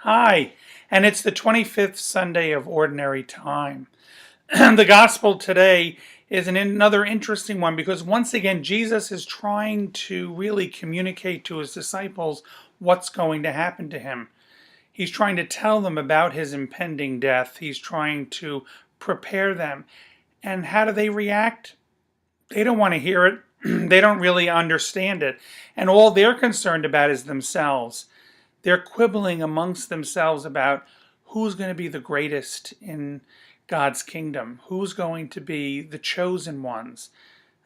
Hi, and it's the 25th Sunday of Ordinary Time. The Gospel today is another interesting one because once again, Jesus is trying to really communicate to his disciples what's going to happen to him. He's trying to tell them about his impending death. He's trying to prepare them. And how do they react? They don't want to hear it. They don't really understand it. And all they're concerned about is themselves. They're quibbling amongst themselves about who's going to be the greatest in God's kingdom, who's going to be the chosen ones.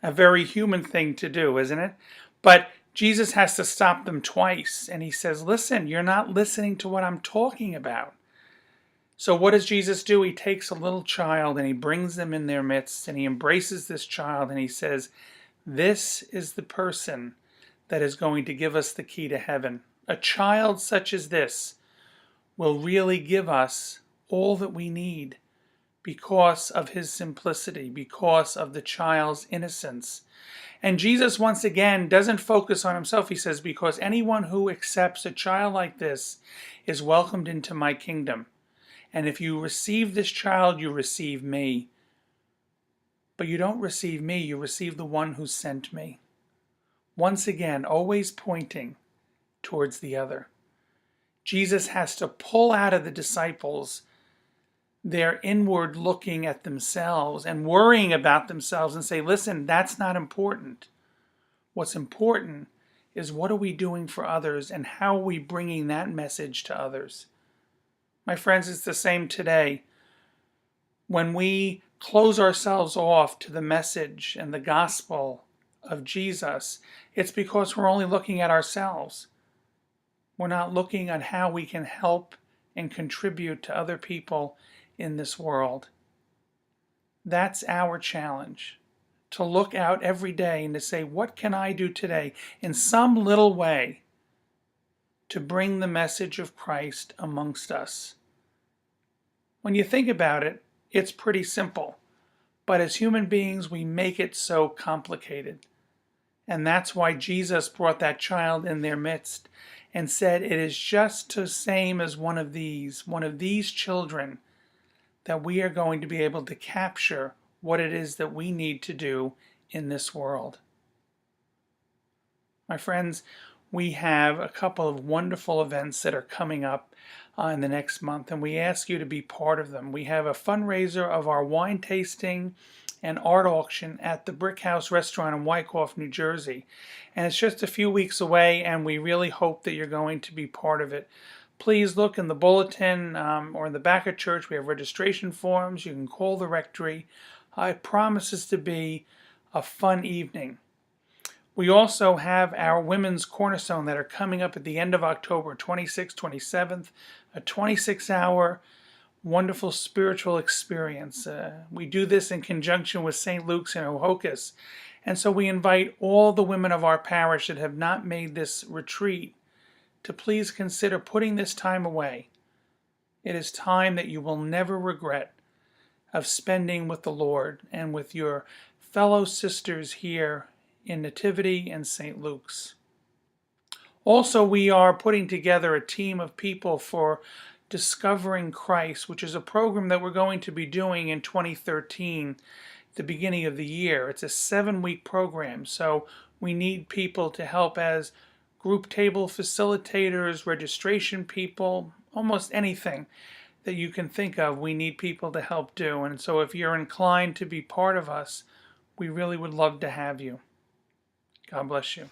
A very human thing to do, isn't it? But Jesus has to stop them twice, and he says, listen, you're not listening to what I'm talking about. So what does Jesus do? He takes a little child and he brings them in their midst, and he embraces this child, and he says, this is the person that is going to give us the key to heaven. A child such as this will really give us all that we need because of his simplicity, because of the child's innocence. And Jesus, once again, doesn't focus on himself. He says, because anyone who accepts a child like this is welcomed into my kingdom. And if you receive this child, you receive me. But you don't receive me, you receive the one who sent me. Once again, always pointing towards the other. Jesus has to pull out of the disciples their inward looking at themselves and worrying about themselves and say, listen, that's not important. What's important is what are we doing for others and how are we bringing that message to others? My friends, it's the same today. When we close ourselves off to the message and the gospel of Jesus, it's because we're only looking at ourselves. We're not looking at how we can help and contribute to other people in this world. That's our challenge, to look out every day and to say, what can I do today in some little way to bring the message of Christ amongst us? When you think about it, it's pretty simple. But as human beings, we make it so complicated. And that's why Jesus brought that child in their midst and said, it is just the same as one of these children, that we are going to be able to capture what it is that we need to do in this world. My friends, we have a couple of wonderful events that are coming up in the next month, and we ask you to be part of them. We have a fundraiser of our wine tasting and art auction at the Brick House Restaurant in Wyckoff, New Jersey. And it's just a few weeks away, and we really hope that you're going to be part of it. Please look in the bulletin or in the back of church. We have registration forms. You can call the rectory. It promises to be a fun evening. We also have our Women's Cornerstone that are coming up at the end of October, 26th, 27th, a 26-hour wonderful spiritual experience. We do this in conjunction with St. Luke's in Ohokis. And so we invite all the women of our parish that have not made this retreat to please consider putting this time away. It is time that you will never regret of spending with the Lord and with your fellow sisters here in Nativity and St. Luke's. Also, we are putting together a team of people for Discovering Christ, which is a program that we're going to be doing in 2013, the beginning of the year. It's a 7-week program, so we need people to help as group table facilitators, registration people, almost anything that you can think of, we need people to help do. And so if you're inclined to be part of us, we really would love to have you. God bless you.